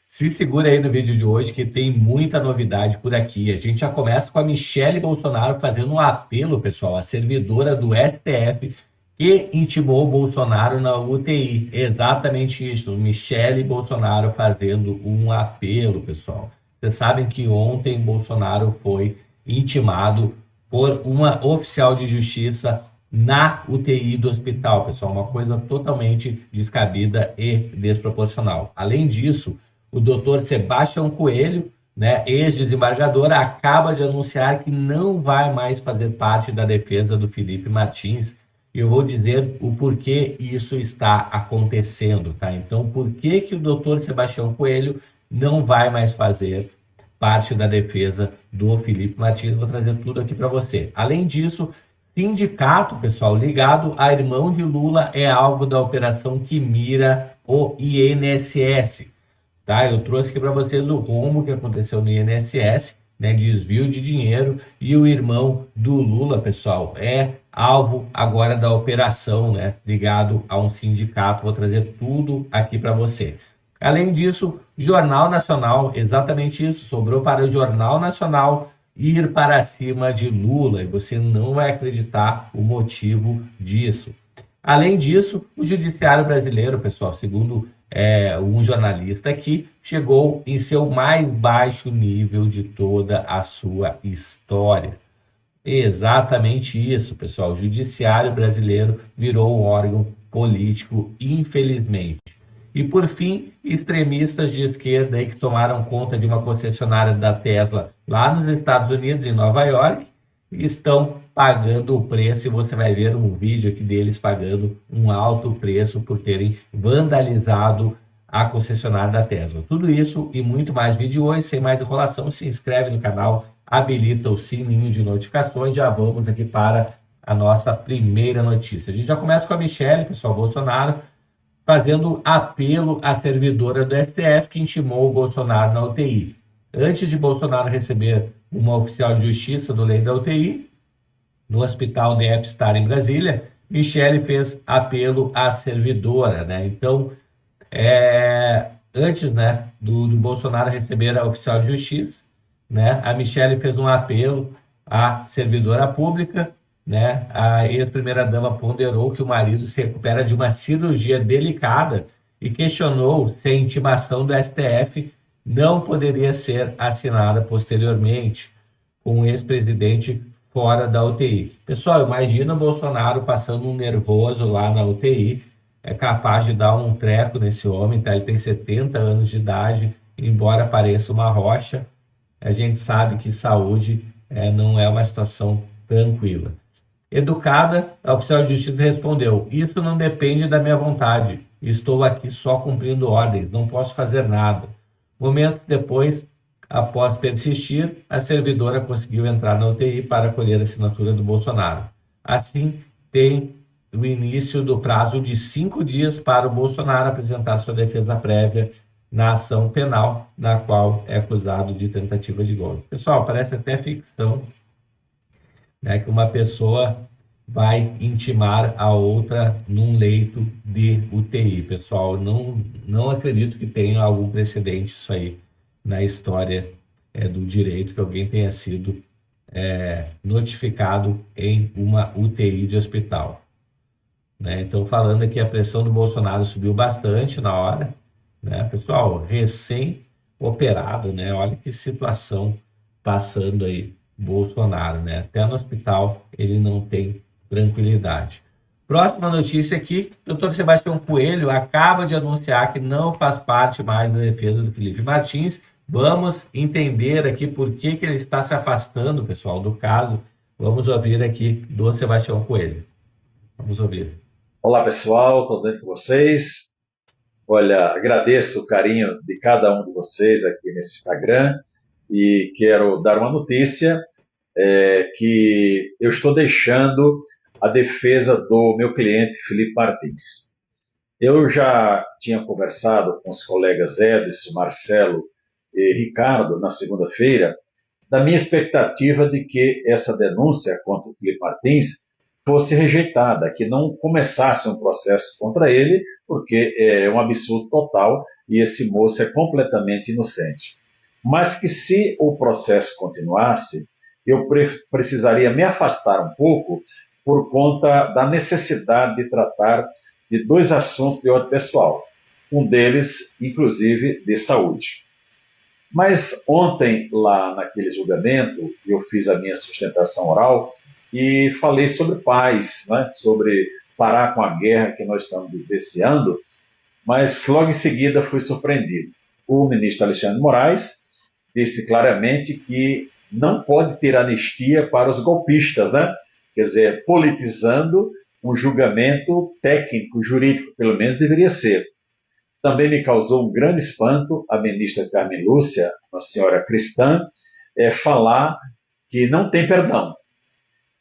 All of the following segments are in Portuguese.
Se segura aí no vídeo de hoje que tem muita novidade por aqui. A gente já começa com a Michele Bolsonaro fazendo um apelo, pessoal, a servidora do STF que intimou o Bolsonaro na UTI. Exatamente isso, Michele Bolsonaro fazendo um apelo, pessoal. Vocês sabem que ontem Bolsonaro foi intimado por uma oficial de justiça na UTI do hospital, pessoal, uma coisa totalmente descabida e desproporcional. Além disso, o doutor Sebastião Coelho, né, ex-desembargador, acaba de anunciar que não vai mais fazer parte da defesa do Felipe Martins. E eu vou dizer o porquê isso está acontecendo, tá? Então, por que que o doutor Sebastião Coelho não vai mais fazer parte da defesa do Felipe Martins? Vou trazer tudo aqui para você. Além disso, sindicato, pessoal, ligado a irmão de Lula é alvo da operação que mira o INSS. Tá? Eu trouxe aqui para vocês o rombo que aconteceu no INSS, né? Desvio de dinheiro, e o irmão do Lula, pessoal, é alvo agora da operação, né? Ligado a um sindicato. Vou trazer tudo aqui para você. Além disso, Jornal Nacional, exatamente isso, sobrou para o Jornal Nacional ir para cima de Lula, e você não vai acreditar o motivo disso. Além disso, o judiciário brasileiro, pessoal, segundo um jornalista aqui, chegou em seu mais baixo nível de toda a sua história. Exatamente isso, pessoal. O judiciário brasileiro virou um órgão político, infelizmente. E por fim, extremistas de esquerda aí que tomaram conta de uma concessionária da Tesla lá nos Estados Unidos, em Nova York, estão pagando o preço, e você vai ver um vídeo aqui deles pagando um alto preço por terem vandalizado a concessionária da Tesla. Tudo isso e muito mais vídeo hoje, sem mais enrolação, se inscreve no canal, habilita o sininho de notificações. Já vamos aqui para a nossa primeira notícia. A gente já começa com a Michele, pessoal, Bolsonaro, fazendo apelo à servidora do STF que intimou o Bolsonaro na UTI. Antes de Bolsonaro receber uma oficial de justiça do leito da UTI, no hospital deve estar em Brasília, Michele fez apelo à servidora, né? Então, antes, né, do Bolsonaro receber a oficial de justiça, né, a Michele fez um apelo à servidora pública, né? A ex-primeira-dama ponderou que o marido se recupera de uma cirurgia delicada e questionou se a intimação do STF não poderia ser assinada posteriormente, com o ex-presidente fora da UTI. Pessoal, imagina o Bolsonaro passando um nervoso lá na UTI, é capaz de dar um treco nesse homem, tá? Ele tem 70 anos de idade, embora pareça uma rocha, a gente sabe que saúde não é uma situação tranquila. Educada, a oficial de justiça respondeu: isso não depende da minha vontade, estou aqui só cumprindo ordens, não posso fazer nada. Momentos depois, após persistir, a servidora conseguiu entrar na UTI para colher a assinatura do Bolsonaro. Assim, tem o início do prazo de 5 dias para o Bolsonaro apresentar sua defesa prévia na ação penal, na qual é acusado de tentativa de golpe. Pessoal, parece até ficção, né, que uma pessoa vai intimar a outra num leito de UTI. Pessoal, não acredito que tenha algum precedente isso aí na história do direito, que alguém tenha sido notificado em uma UTI de hospital. Né? Então, falando aqui, a pressão do Bolsonaro subiu bastante na hora, né? Pessoal, recém-operado, né? Olha que situação passando aí Bolsonaro, né? Até no hospital ele não tem tranquilidade. Próxima notícia aqui, o doutor Sebastião Coelho acaba de anunciar que não faz parte mais da defesa do Felipe Martins. Vamos entender aqui por que ele está se afastando, pessoal, do caso. Vamos ouvir aqui do Sebastião Coelho. Vamos ouvir. Olá pessoal, tudo bem com vocês? Olha, agradeço o carinho de cada um de vocês aqui nesse Instagram e quero dar uma notícia que eu estou deixando a defesa do meu cliente Felipe Martins. Eu já tinha conversado com os colegas Edson, Marcelo e Ricardo na segunda-feira da minha expectativa de que essa denúncia contra o Felipe Martins fosse rejeitada, que não começasse um processo contra ele, porque é um absurdo total e esse moço é completamente inocente. Mas que se o processo continuasse, eu precisaria me afastar um pouco por conta da necessidade de tratar de dois assuntos de ordem pessoal, um deles, inclusive, de saúde. Mas ontem, lá naquele julgamento, eu fiz a minha sustentação oral e falei sobre paz, né, sobre parar com a guerra que nós estamos vivenciando, mas logo em seguida fui surpreendido. O ministro Alexandre de Moraes disse claramente que não pode ter anistia para os golpistas, né? Quer dizer, politizando um julgamento técnico, jurídico, pelo menos deveria ser. Também me causou um grande espanto a ministra Carmen Lúcia, uma senhora cristã, falar que não tem perdão.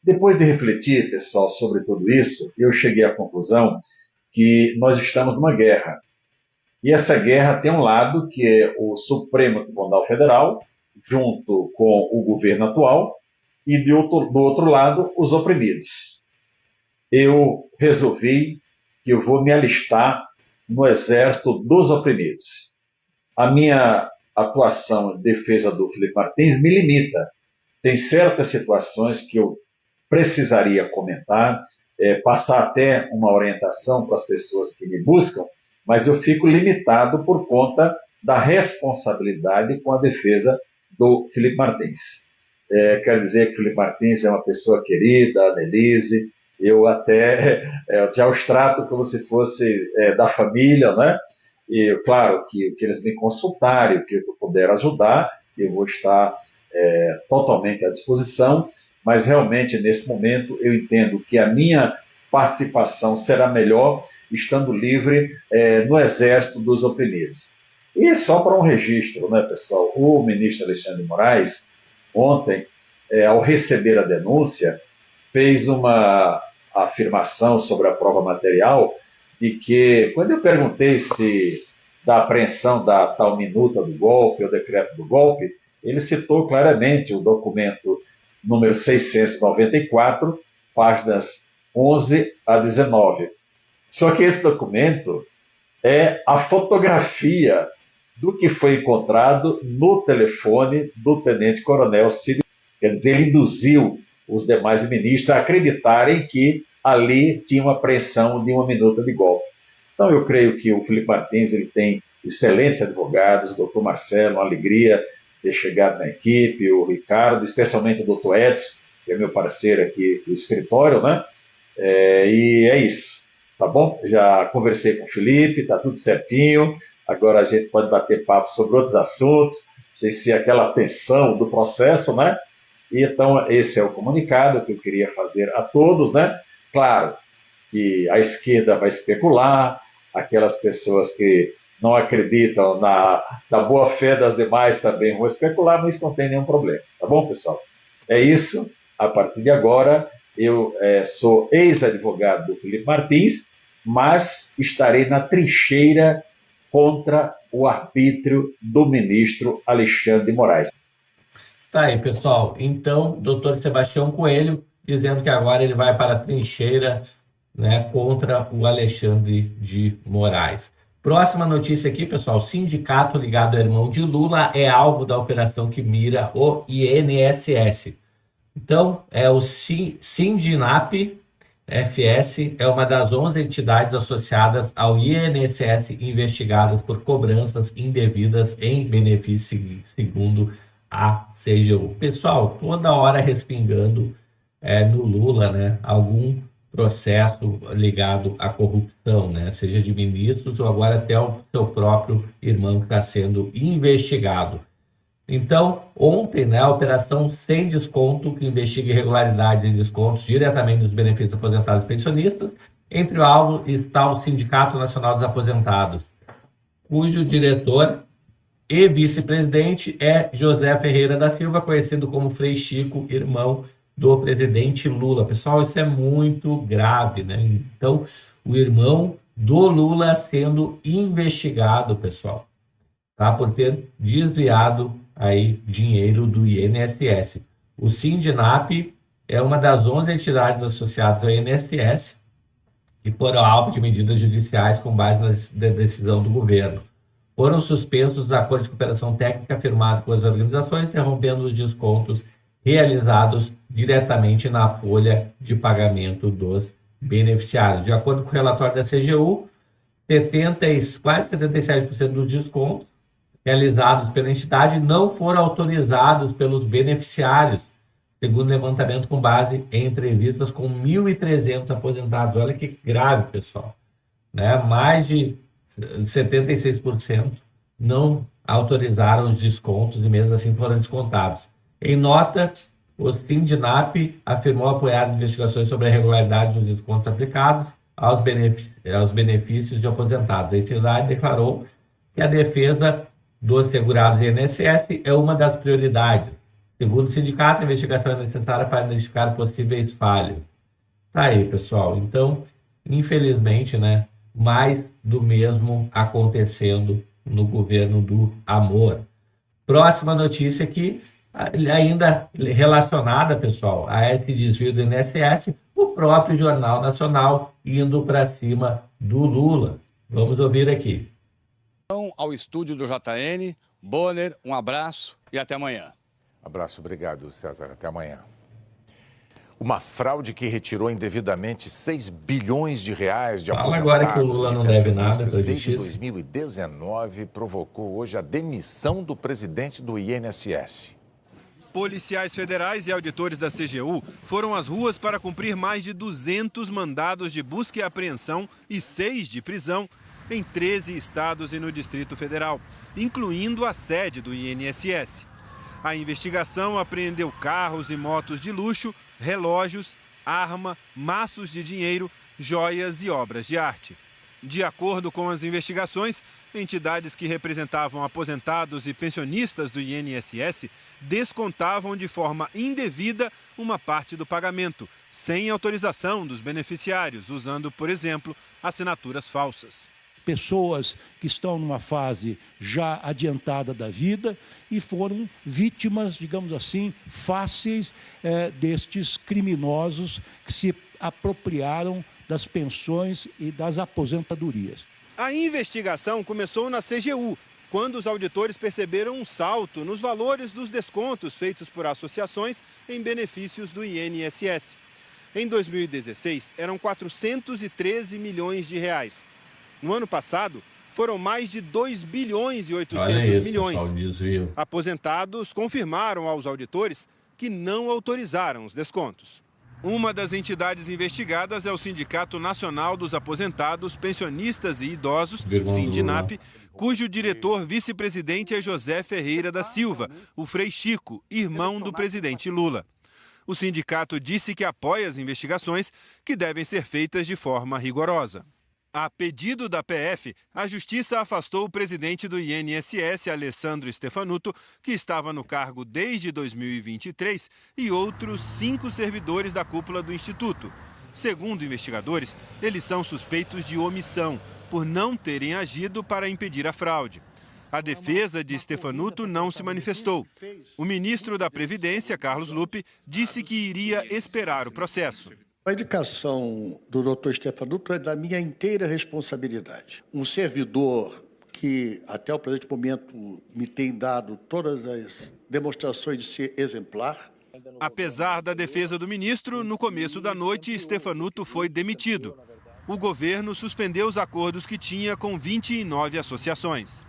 Depois de refletir, pessoal, sobre tudo isso, eu cheguei à conclusão que nós estamos numa guerra. E essa guerra tem um lado que é o Supremo Tribunal Federal, junto com o governo atual, e do outro lado, os oprimidos. Eu resolvi que eu vou me alistar no exército dos oprimidos. A minha atuação em defesa do Felipe Martins me limita. Tem certas situações que eu precisaria comentar, passar até uma orientação para as pessoas que me buscam, mas eu fico limitado por conta da responsabilidade com a defesa do Felipe Martins. Quero dizer que o Felipe Martins é uma pessoa querida, a Denise, eu até já os trato como se fosse da família, né? E claro que eles me consultarem, o que eu puder ajudar, eu vou estar totalmente à disposição, mas realmente nesse momento eu entendo que a minha participação será melhor estando livre no exército dos oprimidos. E só para um registro, né, pessoal, o ministro Alexandre de Moraes, ontem, ao receber a denúncia, fez uma afirmação sobre a prova material de que, quando eu perguntei se da apreensão da tal minuta do golpe, ou decreto do golpe, ele citou claramente o documento número 694, páginas 11 a 19. Só que esse documento é a fotografia do que foi encontrado no telefone do tenente-coronel Cid. Quer dizer, ele induziu os demais ministros a acreditarem que ali tinha uma apreensão de uma minuta de golpe. Então, eu creio que o Felipe Martins ele tem excelentes advogados, o doutor Marcelo, uma alegria ter chegado na equipe, o Ricardo, especialmente o doutor Edson, que é meu parceiro aqui do escritório, né? E é isso, tá bom? Já conversei com o Felipe, tá tudo certinho, agora a gente pode bater papo sobre outros assuntos, sem ser aquela tensão do processo, né? E então, esse é o comunicado que eu queria fazer a todos, né? Claro que a esquerda vai especular, aquelas pessoas que não acreditam na boa-fé das demais também vão especular, mas isso não tem nenhum problema, tá bom, pessoal? É isso, a partir de agora, eu sou ex-advogado do Felipe Martins, mas estarei na trincheira contra o arbítrio do ministro Alexandre de Moraes. Tá aí, pessoal. Então, doutor Sebastião Coelho dizendo que agora ele vai para a trincheira, né, contra o Alexandre de Moraes. Próxima notícia aqui, pessoal. Sindicato ligado ao irmão de Lula é alvo da operação que mira o INSS. Então, o Sindinap FS é uma das 11 entidades associadas ao INSS investigadas por cobranças indevidas em benefício, segundo a CGU. Pessoal, toda hora respingando no Lula, né, algum processo ligado à corrupção, né, seja de ministros ou agora até o seu próprio irmão que está sendo investigado. Então, ontem, né, a operação Sem Desconto, que investiga irregularidades e descontos diretamente dos benefícios aposentados e pensionistas, entre o alvo está o Sindicato Nacional dos Aposentados, cujo diretor e vice-presidente é José Ferreira da Silva, conhecido como Frei Chico, irmão do presidente Lula. Pessoal, isso é muito grave, né? Então, o irmão do Lula sendo investigado, pessoal, tá? Por ter desviado aí dinheiro do INSS. O Sindinap é uma das 11 entidades associadas ao INSS que foram alvo de medidas judiciais com base na decisão do governo. Foram suspensos os acordos de cooperação técnica firmados com as organizações, interrompendo os descontos realizados diretamente na folha de pagamento dos beneficiários. De acordo com o relatório da CGU, quase 77% dos descontos realizados pela entidade não foram autorizados pelos beneficiários, segundo levantamento com base em entrevistas com 1.300 aposentados. Olha que grave, pessoal. Né? Mais de 76% não autorizaram os descontos e mesmo assim foram descontados. Em nota, o Sindinap afirmou apoiar as investigações sobre a irregularidade dos descontos aplicados aos benefícios de aposentados. A entidade declarou que a defesa dos segurados e INSS é uma das prioridades. Segundo o sindicato, a investigação é necessária para identificar possíveis falhas. Tá aí, pessoal. Então, infelizmente, né, mais do mesmo acontecendo no governo do amor. Próxima notícia aqui, ainda relacionada, pessoal, a esse desvio do INSS, o próprio Jornal Nacional indo para cima do Lula. Vamos ouvir aqui. Então, ao estúdio do JN, Bonner, um abraço e até amanhã. Abraço, obrigado, César. Até amanhã. Uma fraude que retirou indevidamente 6 bilhões de reais de aposentados agora que o Lula não deve nada para a desde justiça. 2019 provocou hoje a demissão do presidente do INSS. Policiais federais e auditores da CGU foram às ruas para cumprir mais de 200 mandados de busca e apreensão e 6 de prisão em 13 estados e no Distrito Federal, incluindo a sede do INSS. A investigação apreendeu carros e motos de luxo, relógios, arma, maços de dinheiro, joias e obras de arte. De acordo com as investigações, entidades que representavam aposentados e pensionistas do INSS descontavam de forma indevida uma parte do pagamento, sem autorização dos beneficiários, usando, por exemplo, assinaturas falsas. Pessoas que estão numa fase já adiantada da vida e foram vítimas, digamos assim, fáceis destes criminosos que se apropriaram das pensões e das aposentadorias. A investigação começou na CGU, quando os auditores perceberam um salto nos valores dos descontos feitos por associações em benefícios do INSS. Em 2016, eram 413 milhões de reais. No ano passado, foram mais de 2 bilhões e 800 milhões. Pessoal, aposentados confirmaram aos auditores que não autorizaram os descontos. Uma das entidades investigadas é o Sindicato Nacional dos Aposentados, Pensionistas e Idosos, Sindinap, cujo diretor vice-presidente é José Ferreira da Silva, o Frei Chico, irmão do presidente Lula. O sindicato disse que apoia as investigações, que devem ser feitas de forma rigorosa. A pedido da PF, a Justiça afastou o presidente do INSS, Alessandro Stefanuto, que estava no cargo desde 2023, e outros 5 servidores da cúpula do Instituto. Segundo investigadores, eles são suspeitos de omissão, por não terem agido para impedir a fraude. A defesa de Stefanuto não se manifestou. O ministro da Previdência, Carlos Lupe, disse que iria esperar o processo. A indicação do Dr. Stefanuto é da minha inteira responsabilidade. Um servidor que, até o presente momento, me tem dado todas as demonstrações de ser exemplar. Apesar da defesa do ministro, no começo da noite, Stefanuto foi demitido. O governo suspendeu os acordos que tinha com 29 associações.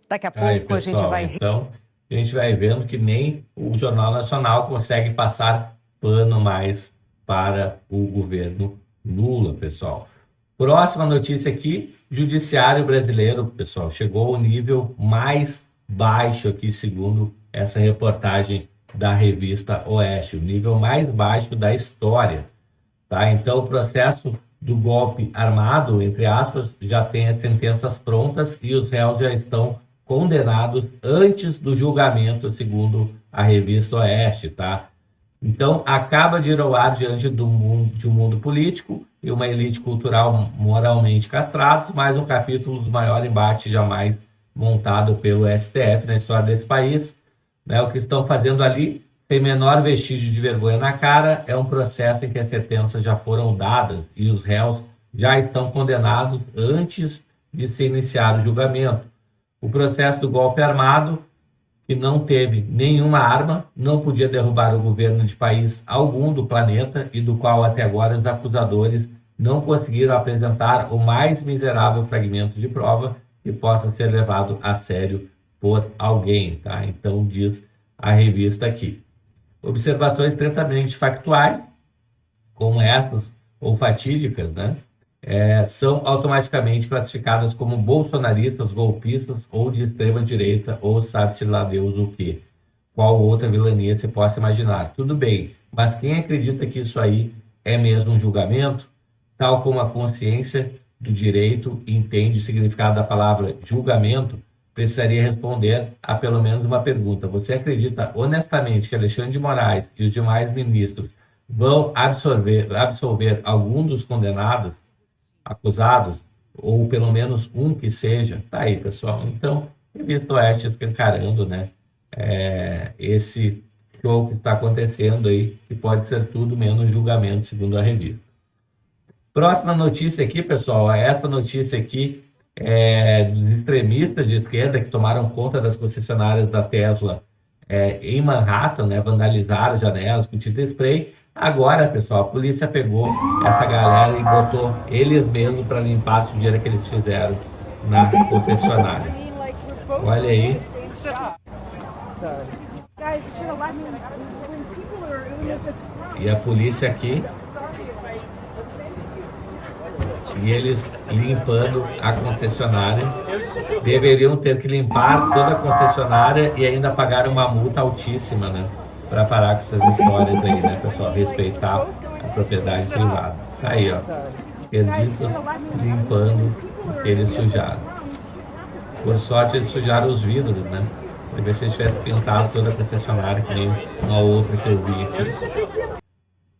Daqui a pouco pessoal, a gente vai... Então, a gente vai vendo que nem o Jornal Nacional consegue passar pano mais para o governo Lula, pessoal. Próxima notícia aqui, judiciário brasileiro, pessoal, chegou ao nível mais baixo aqui, segundo essa reportagem da revista Oeste, o nível mais baixo da história, tá? Então, o processo do golpe armado, entre aspas, já tem as sentenças prontas e os réus já estão condenados antes do julgamento, segundo a revista Oeste, tá? Então, acaba de ir ao ar diante de um mundo político e uma elite cultural moralmente castrados, mais um capítulo do maior embate jamais montado pelo STF na história desse país. Né? O que estão fazendo ali sem menor vestígio de vergonha na cara, é um processo em que as sentenças já foram dadas e os réus já estão condenados antes de se iniciar o julgamento. O processo do golpe armado, que não teve nenhuma arma, não podia derrubar o governo de país algum do planeta e do qual até agora os acusadores não conseguiram apresentar o mais miserável fragmento de prova que possa ser levado a sério por alguém, tá? Então diz a revista aqui. Observações estritamente factuais, como essas, ou fatídicas, né? São automaticamente classificadas como bolsonaristas, golpistas ou de extrema direita, ou sabe-se lá Deus o quê. Qual outra vilania se possa imaginar. Tudo bem, mas quem acredita que isso aí é mesmo um julgamento, tal como a consciência do direito entende o significado da palavra julgamento, precisaria responder a pelo menos uma pergunta. Você acredita honestamente que Alexandre de Moraes e os demais ministros vão absolver algum dos condenados, acusados, ou pelo menos um que seja? Tá aí, pessoal. Então, Revista Oeste escancarando, né, esse show que está acontecendo aí, que pode ser tudo menos julgamento, segundo a revista. Próxima notícia aqui, pessoal, essa notícia aqui dos extremistas de esquerda que tomaram conta das concessionárias da Tesla em Manhattan, né, vandalizaram janelas com tinta spray. Agora, pessoal, a polícia pegou essa galera e botou eles mesmos para limpar a sujeira que eles fizeram na concessionária. Olha aí. E a polícia aqui. E eles limpando a concessionária. Deveriam ter que limpar toda a concessionária e ainda pagar uma multa altíssima, né? Para parar com essas histórias aí, né, pessoal? Respeitar a propriedade privada. Tá aí, ó. Esquerdistas limpando o que eles sujaram. Por sorte, eles sujaram os vidros, né? Para ver se eles tivessem pintado toda a concessionária, que nem uma outra que eu vi aqui.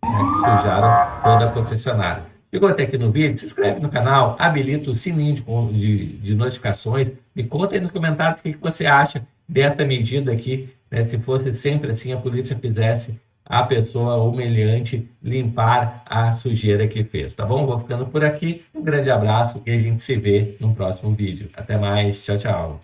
Que sujaram toda a concessionária. Chegou até aqui no vídeo, se inscreve no canal, habilita o sininho de notificações, me conta aí nos comentários o que você acha dessa medida aqui, né? Se fosse sempre assim, a polícia fizesse a pessoa humilhante limpar a sujeira que fez, tá bom? Vou ficando por aqui, um grande abraço e a gente se vê no próximo vídeo. Até mais, tchau, tchau.